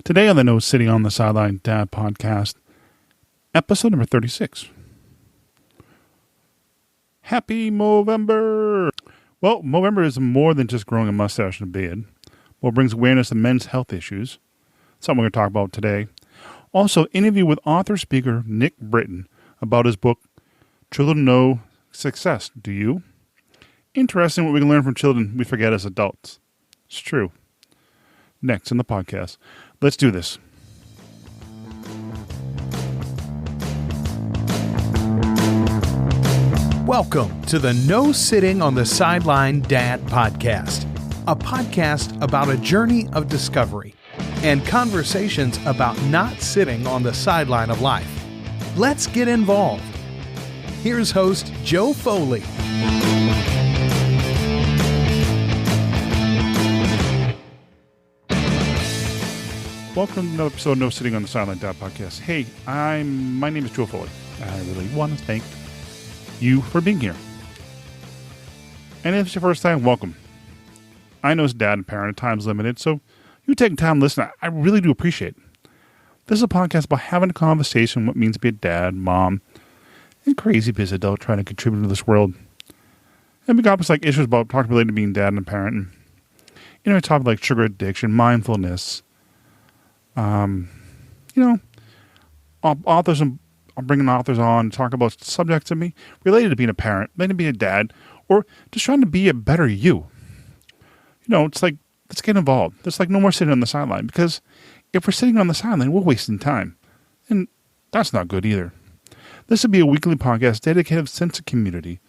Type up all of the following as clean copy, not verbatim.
Today on the No Sitting on the Sideline Dad podcast, episode number 36. Happy Movember! Well, Movember is more than just growing a mustache and a beard. Well, it brings awareness to men's health issues. Something we're going to talk about today. Also, interview with author-speaker Nick Britton about his book, Children Know Success. Do you? Interesting what we can learn from children we forget as adults. It's true. Next in the podcast. Let's do this. Welcome to the No Sitting on the Sideline Dad podcast, a podcast about a journey of discovery and conversations about not sitting on the sideline of life. Let's get involved. Here's host Joe Foley. Welcome to another episode of No Sitting on the Sideline Dad podcast. Hey, my name is Joe Foley. I really want to thank you for being here. And if it's your first time, welcome. I know as a dad and parent, time's limited, so you taking time to listen, I really do appreciate it. This is a podcast about having a conversation what it means to be a dad, mom, and crazy busy adult trying to contribute to this world. And we got like issues about talking related to being dad and parent. And, topics like sugar addiction, mindfulness. Authors and I'm bringing authors on to talk about subjects to me related to being a parent, related to being a dad, or just trying to be a better you. It's like, let's get involved. There's like no more sitting on the sideline, because if we're sitting on the sideline, we're wasting time. And that's not good either. This would be a weekly podcast dedicated to a sense of community.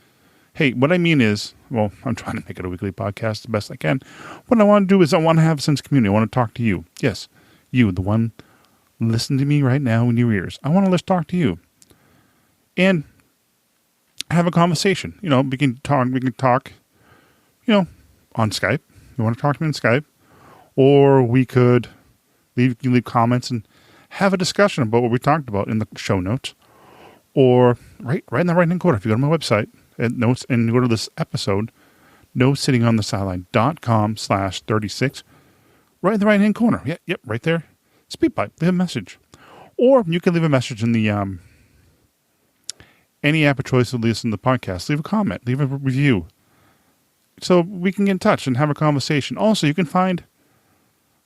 Hey, what I mean is, well, I'm trying to make it a weekly podcast the best I can. What I want to do is I want to have a sense of community. I want to talk to you. Yes, you, the one listen to me right now in your ears. I want to talk to you and have a conversation. We can talk, on Skype. You want to talk to me on Skype, or we could leave comments and have a discussion about what we talked about in the show notes, or right in the right-hand corner. If you go to my website at notes and go to this episode, nosittingonthesideline.com/36, right in the right-hand corner. Yep, right there. Speak pipe, leave a message. Or you can leave a message in the any app of choice to listen to the podcast. Leave a comment, leave a review, so we can get in touch and have a conversation. Also, you can find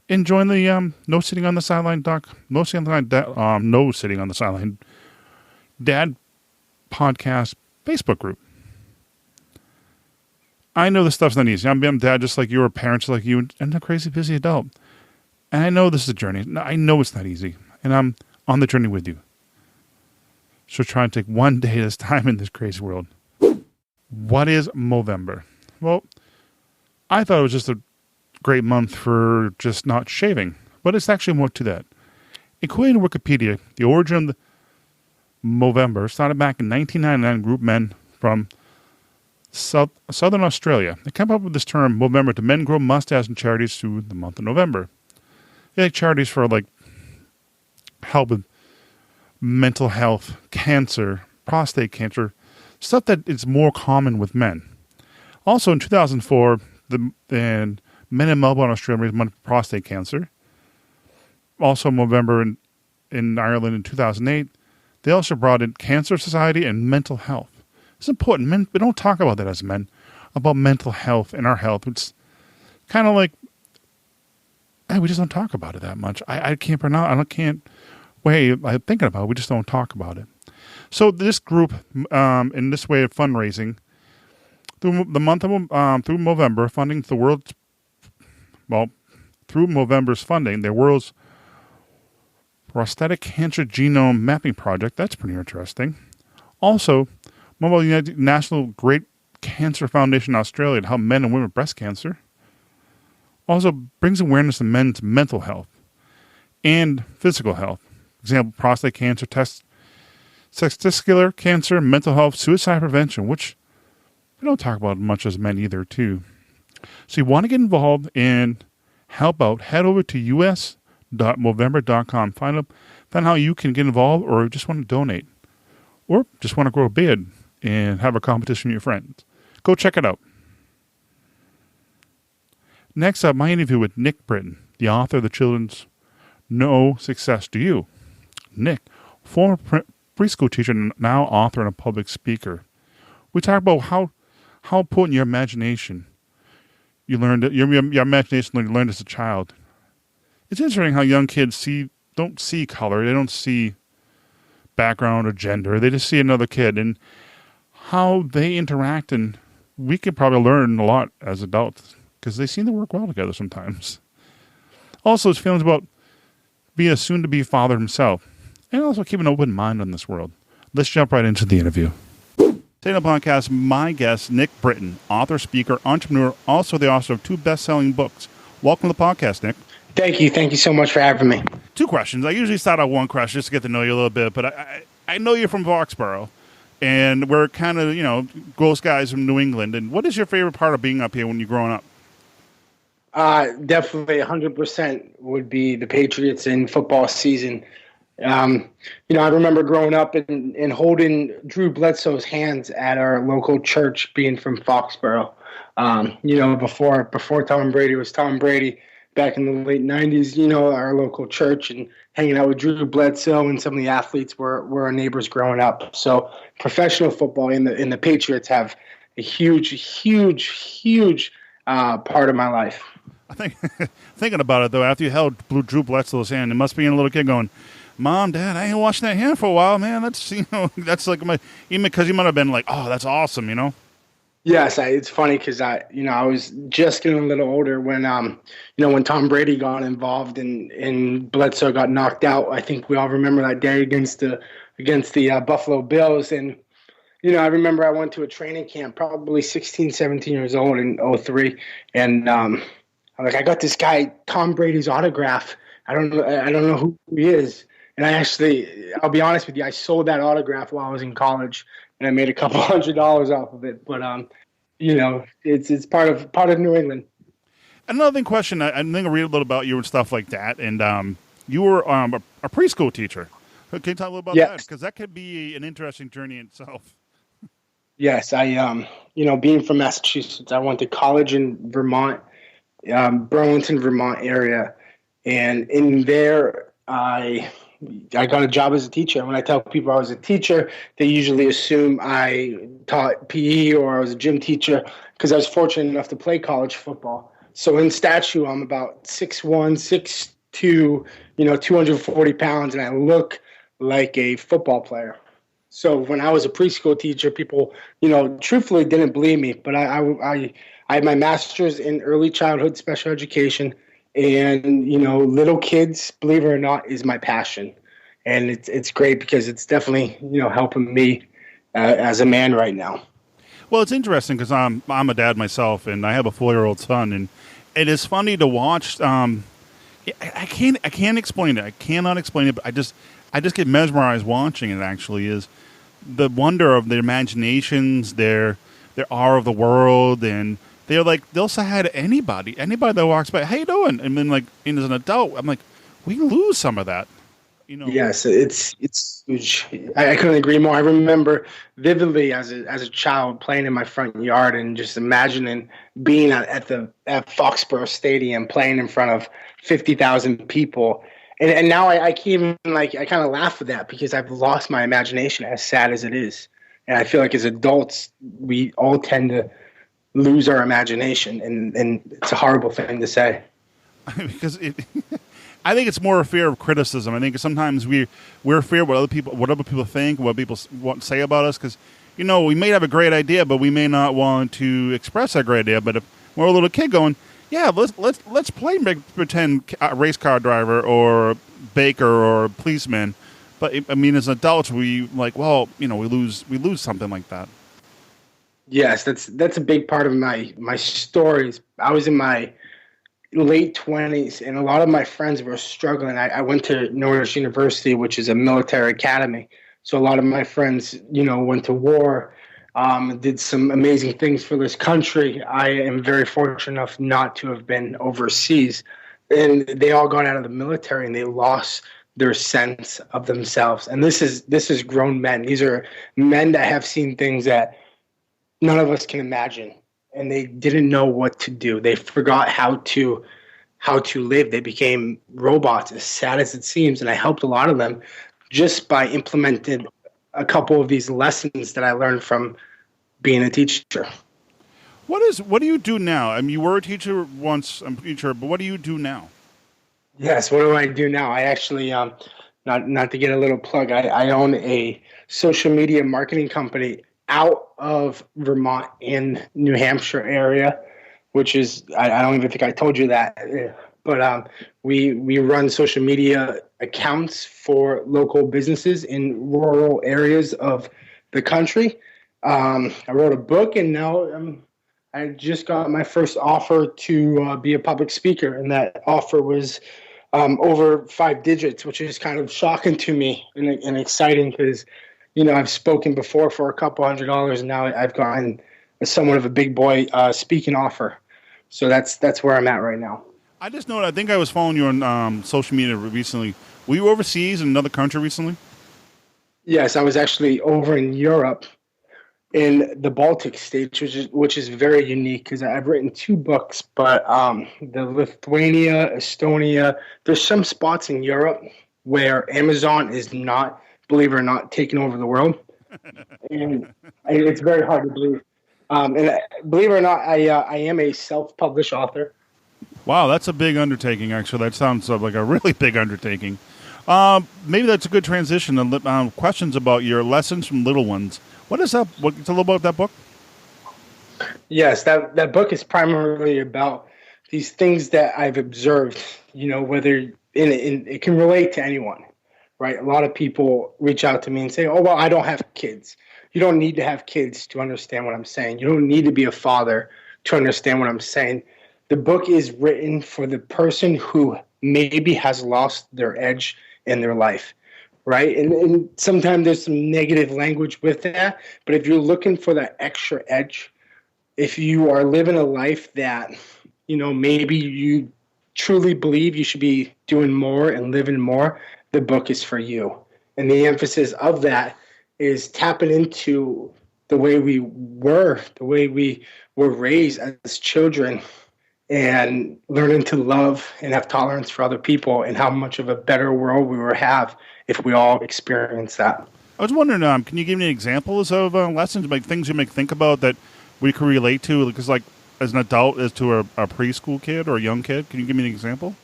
and join the No Sitting on the Sideline Dad podcast Facebook group. I know this stuff's not easy. I'm dad just like you, or parents like you, and a crazy busy adult. And I know this is a journey. I know it's not easy. And I'm on the journey with you. So try and take one day at a time in this crazy world. What is Movember? Well, I thought it was just a great month for just not shaving. But it's actually more to that. According to Wikipedia, the origin of the Movember started back in 1999. Group men from Southern Australia. They came up with this term, Movember, to men grow mustaches and charities through the month of November. They like charities for help with mental health, cancer, prostate cancer, stuff that is more common with men. Also in 2004, men in Melbourne, Australia raised money for prostate cancer. Also Movember in Ireland in 2008, they also brought in Cancer Society and mental health. It's important. Men, we don't talk about that as men, about mental health and our health. It's kind of like, we just don't talk about it that much. I can't pronounce. I'm thinking about it. We just don't talk about it. So this group, in this way of fundraising, through the month of through Movember, funding the world's, through Movember's funding, the world's prostate cancer genome mapping project. That's pretty interesting. Also, Mobile National Great Cancer Foundation in Australia to help men and women with breast cancer. Also brings awareness to men's mental health and physical health. Example, prostate cancer, testicular cancer, mental health, suicide prevention, which we don't talk about much as men either, too. So you want to get involved and help out, head over to us.movember.com. Find how you can get involved, or just want to donate, or just want to grow a beard and have a competition with your friends. Go check it out. Next up, my interview with Nick Britton, the author of the children's no success to you? Nick, former preschool teacher, now author and a public speaker. We talk about how important your imagination. You learned your imagination you learned as a child. It's interesting how young kids don't see color. They don't see background or gender. They just see another kid and how they interact. And we could probably learn a lot as adults because they seem to work well together sometimes. Also, his feelings about being a soon-to-be father himself and also keep an open mind on this world. Let's jump right into the interview. Today on the podcast, my guest, Nick Britton, author, speaker, entrepreneur, also the author of 2 best-selling books. Welcome to the podcast, Nick. Thank you. Thank you so much for having me. 2 questions. I usually start out 1 question just to get to know you a little bit, but I know you're from Foxborough, and we're kind of, gross guys from New England. And what is your favorite part of being up here when you're growing up? Definitely 100% would be the Patriots in football season. I remember growing up and holding Drew Bledsoe's hands at our local church, being from Foxborough. Before Tom Brady was Tom Brady, back in the late 90s, our local church, and hanging out with Drew Bledsoe and some of the athletes were our neighbors growing up. So professional football and the Patriots have a huge part of my life. I think thinking about it though, after you held Drew Bledsoe's hand, it must be a little kid going, "Mom, Dad, I ain't washing that hand for a while, man." That's that's like even because you might have been like, "Oh, that's awesome," Yes, it's funny because I was just getting a little older when when Tom Brady got involved and Bledsoe got knocked out. I think we all remember that day against the Buffalo Bills. And I remember I went to a training camp, probably 16, 17 years old in 2003, and I'm like, I got this guy Tom Brady's autograph. I don't know who he is. And I'll be honest with you, I sold that autograph while I was in college, and I made a couple $100 off of it. But it's part of New England. Another question, I think I read a little about you and stuff like that, and you were a preschool teacher. Can you talk a little about that? Because that could be an interesting journey in itself. Yes, I being from Massachusetts, I went to college in Vermont, Burlington, Vermont area, and in there I got a job as a teacher. When I tell people I was a teacher, they usually assume I taught PE or I was a gym teacher because I was fortunate enough to play college football. So in stature, I'm about 6'1", 6'2", 240 pounds, and I look like a football player. So when I was a preschool teacher, people, truthfully didn't believe me. But I had my master's in early childhood special education. And, little kids, believe it or not, is my passion. And it's great because it's definitely, helping me as a man right now. Well, it's interesting because I'm a dad myself, and I have a 4-year-old son, and it is funny to watch. I can't explain it. I cannot explain it, but I just get mesmerized watching it. Actually, is the wonder of their imaginations, their awe of the world, and they'll say hi to anybody that walks by. How you doing? And then as an adult, I'm like, we lose some of that. Yes, it's huge. I couldn't agree more. I remember vividly as a child playing in my front yard and just imagining being at Foxborough Stadium playing in front of 50,000 people. And now I can't even I kind of laugh at that because I've lost my imagination, as sad as it is. And I feel like as adults, we all tend to lose our imagination, and it's a horrible thing to say. Because I think it's more a fear of criticism. I think sometimes we're afraid what other people think, what people want to say about us. Because we may have a great idea, but we may not want to express that great idea. But if we're a little kid going, yeah, let's play pretend race car driver or baker or policeman. But as adults, we lose something like that. Yes, that's a big part of my stories. I was in my late 20s, and a lot of my friends were struggling. I went to Norwich University, which is a military academy. So a lot of my friends, went to war, did some amazing things for this country. I am very fortunate enough not to have been overseas. And they all got out of the military, and they lost their sense of themselves. And this is grown men. These are men that have seen things that none of us can imagine, and they didn't know what to do. They forgot how to how to live. They became robots, as sad as it seems. And I helped a lot of them just by implementing a couple of these lessons that I learned from being a teacher. What do you do now? I mean, you were a teacher once, I'm pretty sure, but what do you do now? Yes, what do I do now? I actually, not to get a little plug, I own a social media marketing company out of Vermont and New Hampshire area, which is, I don't even think I told you that, but we run social media accounts for local businesses in rural areas of the country. I wrote a book, and now I just got my first offer to be a public speaker, and that offer was over 5 digits, which is kind of shocking to me and exciting because, I've spoken before for a couple $100, and now I've gotten somewhat of a big boy speaking offer. So that's where I'm at right now. I just know, I think I was following you on social media recently. Were you overseas in another country recently? Yes, I was actually over in Europe, in the Baltic states, which is very unique because I've written 2 books, but the Lithuania, Estonia, there's some spots in Europe where Amazon is not, believe it or not, taking over the world, and it's very hard to believe. And believe it or not, I am a self-published author. Wow, that's a big undertaking, actually. That sounds like a really big undertaking. Maybe that's a good transition to questions about your lessons from little ones. What is that? Tell a little about that book. Yes, that book is primarily about these things that I've observed, whether it can relate to anyone, right? A lot of people reach out to me and say, oh, well, I don't have kids. You don't need to have kids to understand what I'm saying. You don't need to be a father to understand what I'm saying. The book is written for the person who maybe has lost their edge in their life. Right. And sometimes there's some negative language with that. But if you're looking for that extra edge, if you are living a life that, maybe you truly believe you should be doing more and living more, the book is for you. And the emphasis of that is tapping into the way we were raised as children, and learning to love and have tolerance for other people, and how much of a better world we would have if we all experience that. I was wondering, can you give me examples of lessons, like things you may think about that we could relate to? Because, like, as an adult, as to a preschool kid or a young kid, can you give me an example?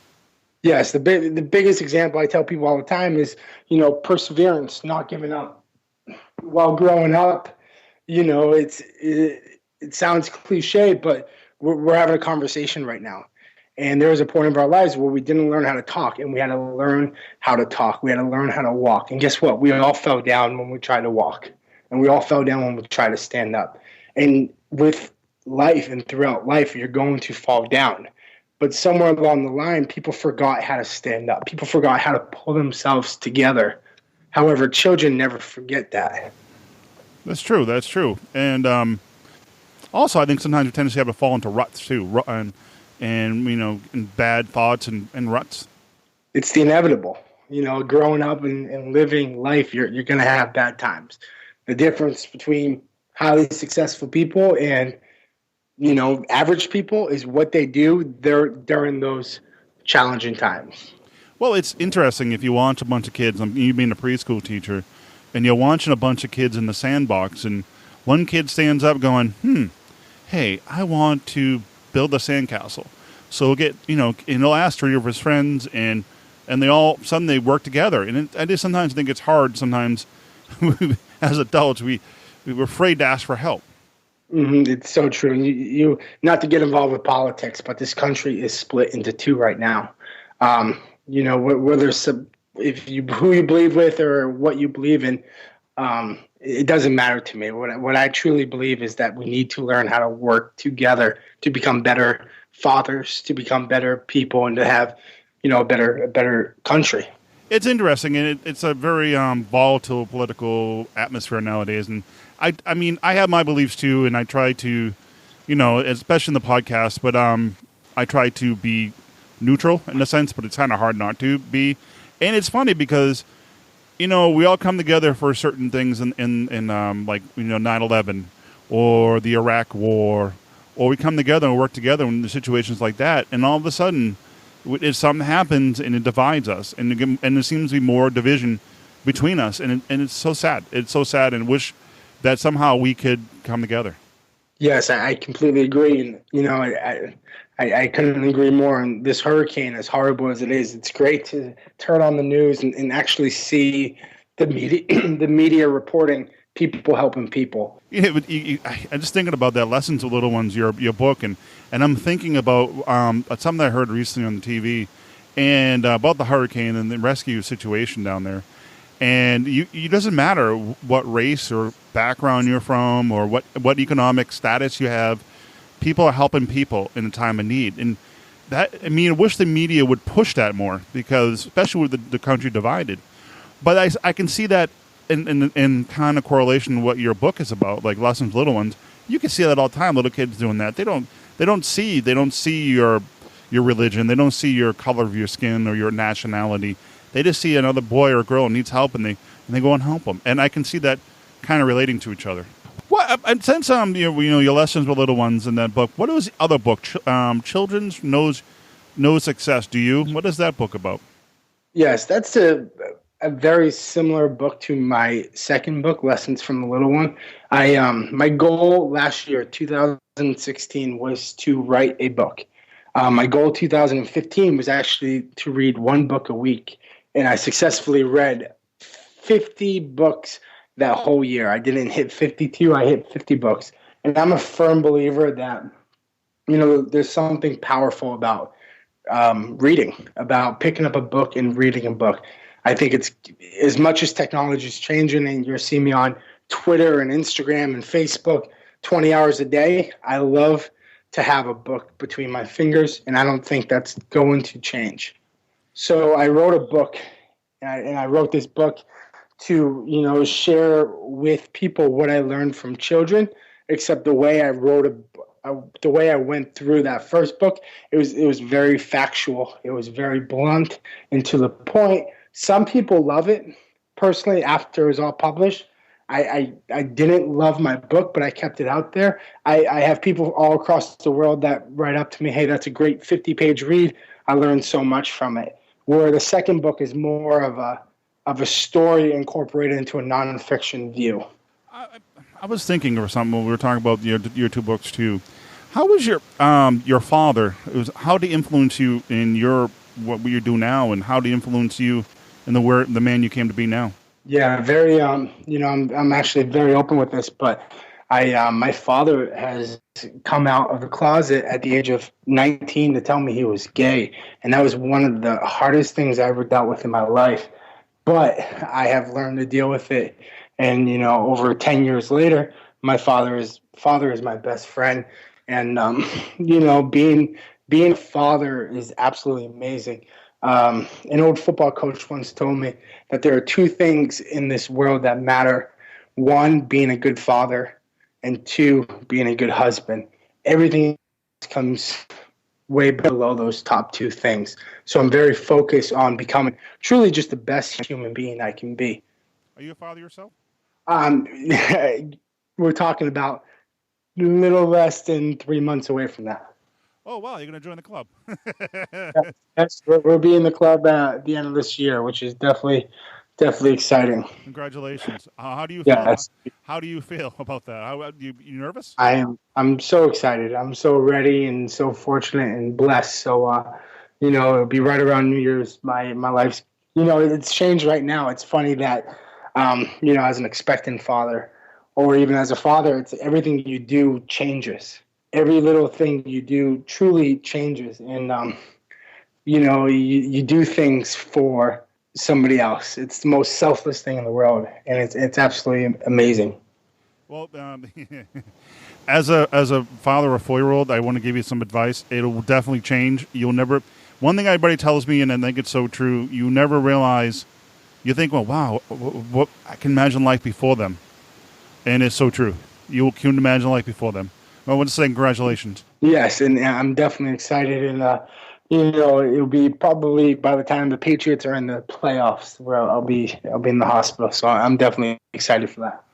Yes, the biggest example I tell people all the time is, perseverance, not giving up. While growing up, it sounds cliche, but we're having a conversation right now. And there was a point of our lives where we didn't learn how to talk, and we had to learn how to talk. We had to learn how to walk. And guess what? We all fell down when we tried to walk, and we all fell down when we tried to stand up. And with life and throughout life, you're going to fall down. But somewhere along the line, people forgot how to stand up. People forgot how to pull themselves together. However, children never forget that. That's true. That's true. And also, I think sometimes we tend to have to fall into ruts too, and in bad thoughts and ruts. It's the inevitable. Growing up and living life, you're going to have bad times. The difference between highly successful people and average people is what they do during those challenging times. Well, it's interesting if you watch a bunch of kids, you being a preschool teacher, and you're watching a bunch of kids in the sandbox, and one kid stands up going, hey, I want to build a sandcastle. So we'll get, and he'll ask 3 of his friends, and they all, suddenly they work together. And I just sometimes think it's hard sometimes as adults, we're afraid to ask for help. Mm-hmm. It's so true. You not to get involved with politics, but this country is split into 2 right now. Whether who you believe with or what you believe in, it doesn't matter to me. What I truly believe is that we need to learn how to work together to become better fathers, to become better people, and to have, a better country. It's interesting, and it's a very volatile political atmosphere nowadays. And I mean, I have my beliefs too, and I try to, especially in the podcast, but I try to be neutral in a sense, but it's kind of hard not to be. And it's funny because, we all come together for certain things in 9/11 or the Iraq War, or we come together and work together in situations like that. And all of a sudden, If something happens and it divides us, and there seems to be more division between us, and it's so sad. It's so sad, and wish that somehow we could come together. Yes, I completely agree, and I couldn't agree more. And this hurricane, as horrible as it is, it's great to turn on the news and actually see the media the media reporting people helping people. Yeah, but I'm just thinking about that Lessons of Little Ones, your book, and I'm thinking about something I heard recently on the TV, and about the hurricane and the rescue situation down there. And it doesn't matter what race or background you're from or what economic status you have. People are helping people in a time of need. And that, I mean, I wish the media would push that more, because especially with the country divided. But I can see that in kind of correlation to what your book is about, like Lessons Little Ones. You can see that all the time. Little kids doing that. They don't see your religion. They don't see your color of your skin or your nationality. They just see another boy or girl needs help, and they go and help them. And I can see that kind of relating to each other. What, and since your Lessons with Little Ones in that book, what was the other book? Children's Knows Success. What is that book about? Yes, that's a very similar book to my second book, Lessons from the Little One. My goal last year, 2016, was to write a book. My goal 2015 was actually to read one book a week, and I successfully read 50 books that whole year. I didn't hit 52, I hit 50 books. And I'm a firm believer that, there's something powerful about reading, about picking up a book and reading a book. I think it's, as much as technology is changing and you're seeing me on Twitter and Instagram and Facebook 20 hours a day, I love to have a book between my fingers, and I don't think that's going to change. So I wrote a book, and I wrote this book to, share with people what I learned from children, except the way I the way I went through that first book, it was very factual. It was very blunt and to the point. Some people love it. Personally, after it was all published, I didn't love my book, but I kept it out there. I have people all across the world that write up to me, hey, that's a great 50-page read. I learned so much from it. Where the second book is more of a story incorporated into a nonfiction view. I was thinking of something when we were talking about your two books too. How was your father? How did he influence you in what you do now, and how did he influence you in the man you came to be now? Yeah, very. I'm actually very open with this, but my father has come out of the closet at the age of 19 to tell me he was gay, and that was one of the hardest things I ever dealt with in my life. But I have learned to deal with it, and over 10 years later, my father is my best friend, and being a father is absolutely amazing. An old football coach once told me that there are two things in this world that matter. One, being a good father, and two, being a good husband. Everything comes way below those top two things. So I'm very focused on becoming truly just the best human being I can be. Are you a father yourself? We're talking about a little less than 3 months away from that. Oh, wow, you're going to join the club. We'll be in the club at the end of this year, which is definitely exciting. Congratulations. How do you feel? Yes. How do you feel about that? You nervous? I'm so excited. I'm so ready and so fortunate and blessed. So, it'll be right around New Year's. My life's, it's changed right now. It's funny that, as an expectant father or even as a father, it's everything you do changes. Every little thing you do truly changes. And, you do things for somebody else. It's the most selfless thing in the world. And it's absolutely amazing. Well, as a father of a 4-year-old, I want to give you some advice. It'll definitely change. One thing everybody tells me, and I think it's so true, you never realize, you think, well, wow, what I can imagine life before them. And it's so true. You can imagine life before them. Well, I want to say congratulations. Yes, and I'm definitely excited. And, it'll be probably by the time the Patriots are in the playoffs where I'll be in the hospital. So I'm definitely excited for that.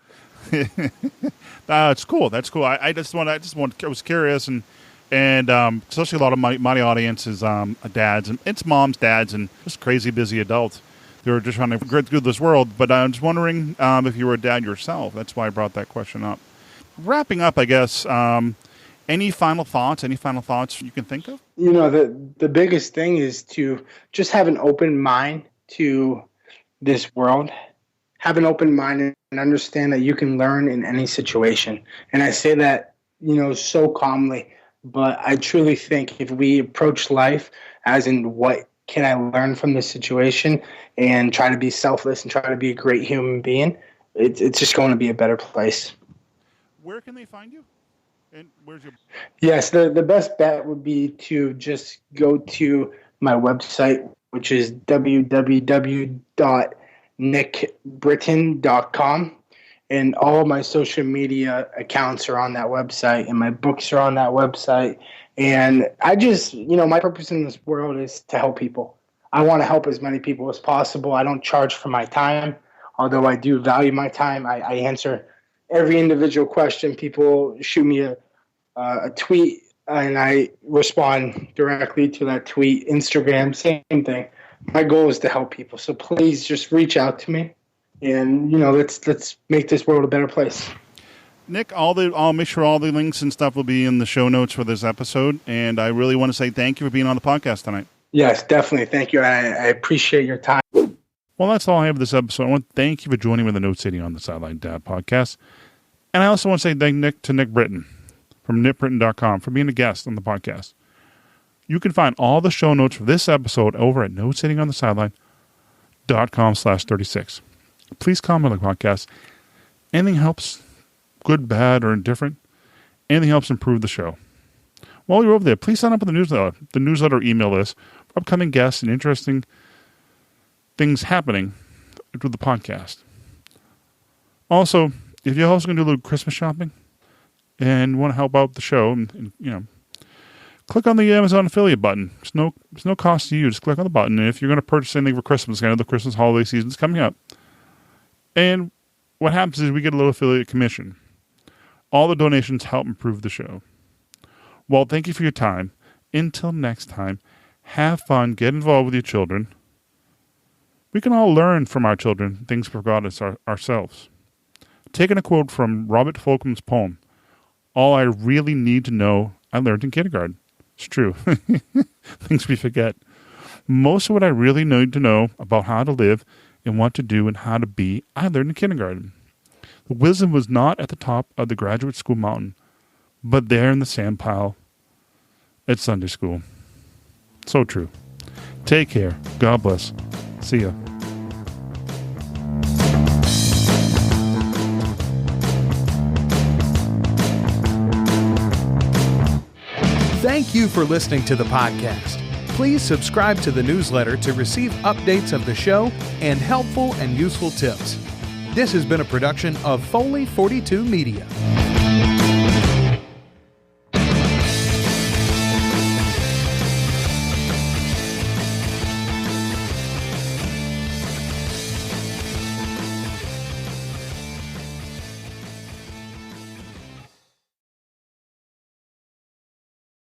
That's cool. That's cool. I was curious, and And especially a lot of my audience is dads, and it's moms, dads, and just crazy busy adults who are just trying to get through this world. But I'm just wondering if you were a dad yourself. That's why I brought that question up. Wrapping up, I guess, any final thoughts you can think of? The biggest thing is to just have an open mind to this world. Have an open mind and understand that you can learn in any situation. And I say that, so calmly. But I truly think if we approach life as in what can I learn from this situation and try to be selfless and try to be a great human being, it's just going to be a better place. Where can they find you? And where's your... Yes, the best bet would be to just go to my website, which is www.nickbritton.com. And all of my social media accounts are on that website, and my books are on that website. And I just, my purpose in this world is to help people. I want to help as many people as possible. I don't charge for my time, although I do value my time. I answer every individual question. People shoot me a tweet, and I respond directly to that tweet. Instagram, same thing. My goal is to help people. So please just reach out to me. And let's make this world a better place. Nick, I'll make sure all the links and stuff will be in the show notes for this episode. And I really want to say thank you for being on the podcast tonight. Yes, definitely. Thank you. I appreciate your time. Well, that's all I have for this episode. I want to thank you for joining me in the Note City on the Sideline Dad podcast. And I also want to say thank Nick Britton from nickbritton.com for being a guest on the podcast. You can find all the show notes for this episode over at notesittingonthesideline.com/36. Please comment on the podcast. Anything helps, good, bad, or indifferent. Anything helps improve the show. While you're over there, please sign up for the newsletter email list for upcoming guests and interesting things happening with the podcast. Also, if you're also going to do a little Christmas shopping and want to help out the show, and click on the Amazon affiliate button. There's no cost to you. Just click on the button. And if you're going to purchase anything for Christmas, the Christmas holiday season is coming up. And what happens is we get a little affiliate commission. All the donations help improve the show. Well, thank you for your time. Until next time, have fun, get involved with your children. We can all learn from our children things we forgot ourselves. Taking a quote from Robert Fulcum's poem, "All I really need to know, I learned in kindergarten." It's true. Things we forget. Most of what I really need to know about how to live and what to do and how to be, I learned in kindergarten. The wisdom was not at the top of the graduate school mountain, but there in the sand pile at Sunday school. So true. Take care. God bless. See ya. Thank you for listening to the podcast. Please subscribe to the newsletter to receive updates of the show and helpful and useful tips. This has been a production of Foley 42 Media.